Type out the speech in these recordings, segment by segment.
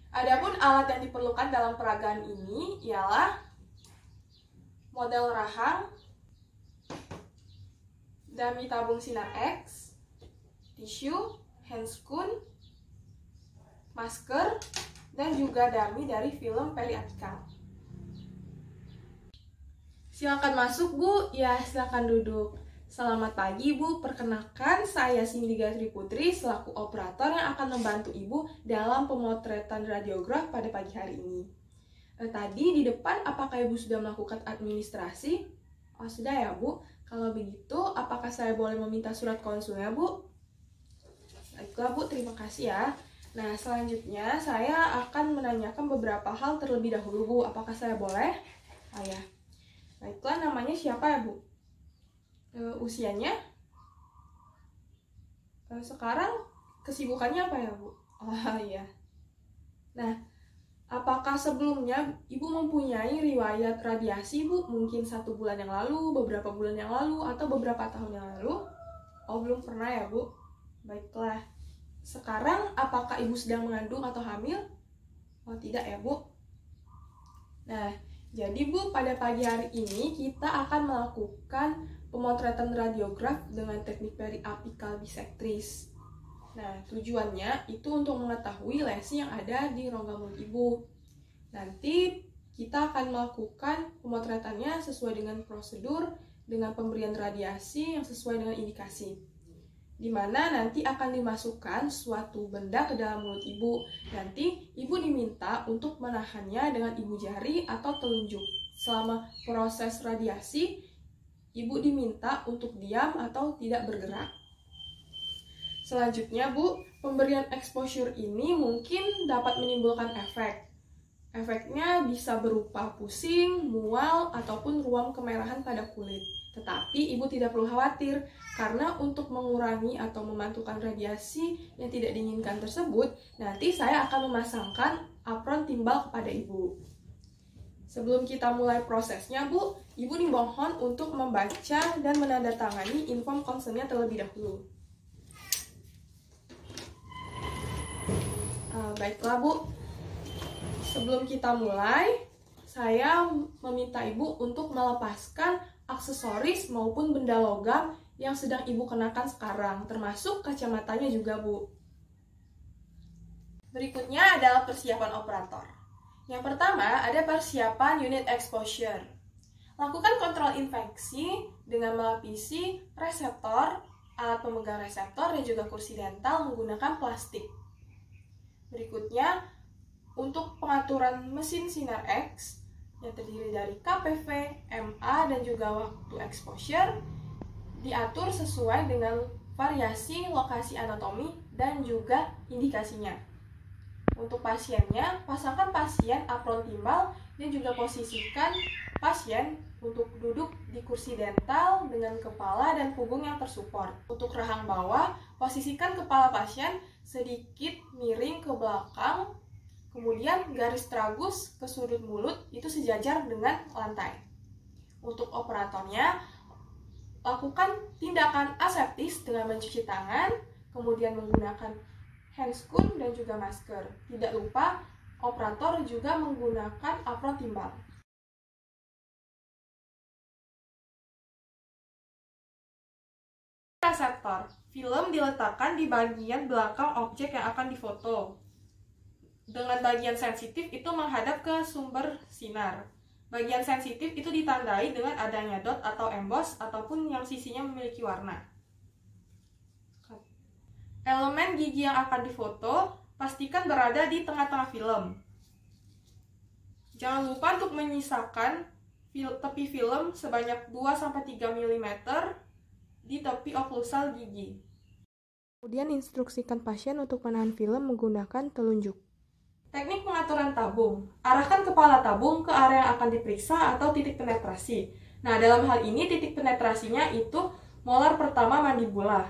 Adapun alat yang diperlukan dalam peragaan ini ialah model rahang, dummy tabung sinar X, tisu, handscoon, masker, dan juga dummy dari film periapikal. Silakan masuk, Bu. Ya, silakan duduk. Selamat pagi, Bu. Perkenalkan, saya Cindy Gatri Putri selaku operator yang akan membantu Ibu dalam pemotretan radiograf pada pagi hari ini. Tadi di depan, apakah Ibu sudah melakukan administrasi? Oh, sudah ya, Bu. Kalau begitu, apakah saya boleh meminta surat konsulnya, Bu? Baiklah, Bu. Terima kasih ya. Nah, selanjutnya saya akan menanyakan beberapa hal terlebih dahulu, Bu. Apakah saya boleh? Oh ya. Baiklah, namanya siapa ya, Bu? Usianya? Sekarang kesibukannya apa ya, Bu? Oh iya. Nah, apakah sebelumnya Ibu mempunyai riwayat radiasi, Bu? Mungkin 1 bulan yang lalu, beberapa bulan yang lalu, atau beberapa tahun yang lalu? Oh, belum pernah ya, Bu? Baiklah. Sekarang, apakah Ibu sedang mengandung atau hamil? Oh, tidak ya, Bu? Nah, jadi Bu, pada pagi hari ini kita akan melakukan pemotretan radiograf dengan teknik periapikal bisektris. Nah, tujuannya itu untuk mengetahui lesi yang ada di rongga mulut Ibu. Nanti kita akan melakukan pemotretannya sesuai dengan prosedur dengan pemberian radiasi yang sesuai dengan indikasi. Di mana nanti akan dimasukkan suatu benda ke dalam mulut Ibu. Nanti Ibu diminta untuk menahannya dengan ibu jari atau telunjuk. Selama proses radiasi, Ibu diminta untuk diam atau tidak bergerak. Selanjutnya, Bu, pemberian exposure ini mungkin dapat menimbulkan efek. Efeknya bisa berupa pusing, mual, ataupun ruam kemerahan pada kulit. Tetapi Ibu tidak perlu khawatir, karena untuk mengurangi atau memantulkan radiasi yang tidak diinginkan tersebut, nanti saya akan memasangkan apron timbal kepada Ibu. Sebelum kita mulai prosesnya, Bu, Ibu dimohon untuk membaca dan menandatangani inform consent-nya terlebih dahulu. Baiklah, Bu. Sebelum kita mulai, saya meminta Ibu untuk melepaskan aksesoris maupun benda logam yang sedang Ibu kenakan sekarang, termasuk kacamatanya juga, Bu. Berikutnya adalah persiapan operator. Yang pertama, ada persiapan unit exposure. Lakukan kontrol infeksi dengan melapisi reseptor, alat pemegang reseptor, dan juga kursi dental menggunakan plastik. Berikutnya, untuk pengaturan mesin sinar X yang terdiri dari KPV, MA, dan juga waktu exposure, diatur sesuai dengan variasi lokasi anatomi dan juga indikasinya. Untuk pasiennya, pasangkan pasien apron timbal dan juga posisikan pasien untuk duduk di kursi dental dengan kepala dan punggung yang tersupport. Untuk rahang bawah, posisikan kepala pasien sedikit miring ke belakang, kemudian garis tragus ke sudut mulut itu sejajar dengan lantai. Untuk operatornya, lakukan tindakan aseptis dengan mencuci tangan, kemudian menggunakan handscoon dan juga masker. Tidak lupa, operator juga menggunakan apron timbal. Reseptor. Film diletakkan di bagian belakang objek yang akan difoto. Dengan bagian sensitif itu menghadap ke sumber sinar. Bagian sensitif itu ditandai dengan adanya dot atau emboss ataupun yang sisinya memiliki warna. Elemen gigi yang akan difoto pastikan berada di tengah-tengah film. Jangan lupa untuk menyisakan tepi film sebanyak 2-3 mm di tepi oklusal gigi. Kemudian instruksikan pasien untuk menahan film menggunakan telunjuk. Teknik pengaturan tabung. Arahkan kepala tabung ke area yang akan diperiksa atau titik penetrasi. Nah, dalam hal ini titik penetrasinya itu molar pertama mandibula.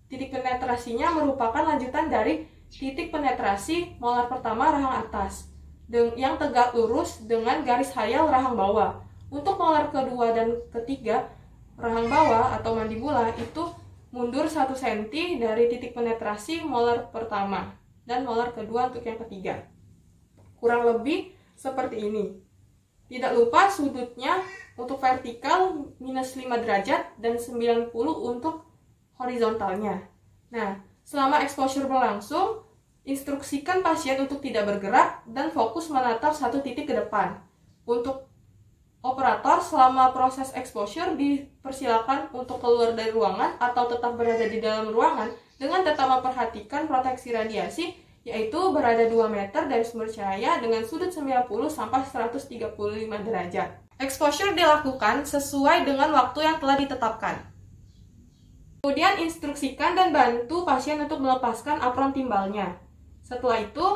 Titik penetrasinya merupakan lanjutan dari titik penetrasi molar pertama rahang atas yang tegak lurus dengan garis hayal rahang bawah. Untuk molar kedua dan ketiga rahang bawah atau mandibula itu mundur 1 cm dari titik penetrasi molar pertama dan molar kedua untuk yang ketiga. kurang lebih seperti ini. Tidak lupa sudutnya untuk vertikal minus 5 derajat dan 90 untuk horizontalnya. Nah, selama exposure berlangsung, instruksikan pasien untuk tidak bergerak dan fokus menatap satu titik ke depan. Untuk operator, selama proses exposure dipersilakan untuk keluar dari ruangan atau tetap berada di dalam ruangan dengan tetap memperhatikan proteksi radiasi, yaitu berada 2 meter dari sumber cahaya dengan sudut 90 sampai 135 derajat. Exposure dilakukan sesuai dengan waktu yang telah ditetapkan. Kemudian instruksikan dan bantu pasien untuk melepaskan apron timbalnya. Setelah itu,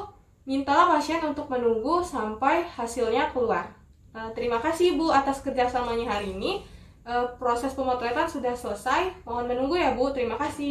mintalah pasien untuk menunggu sampai hasilnya keluar. Terima kasih Bu atas kerjasamanya hari ini. Proses pemotretan sudah selesai. Mohon menunggu ya Bu. Terima kasih.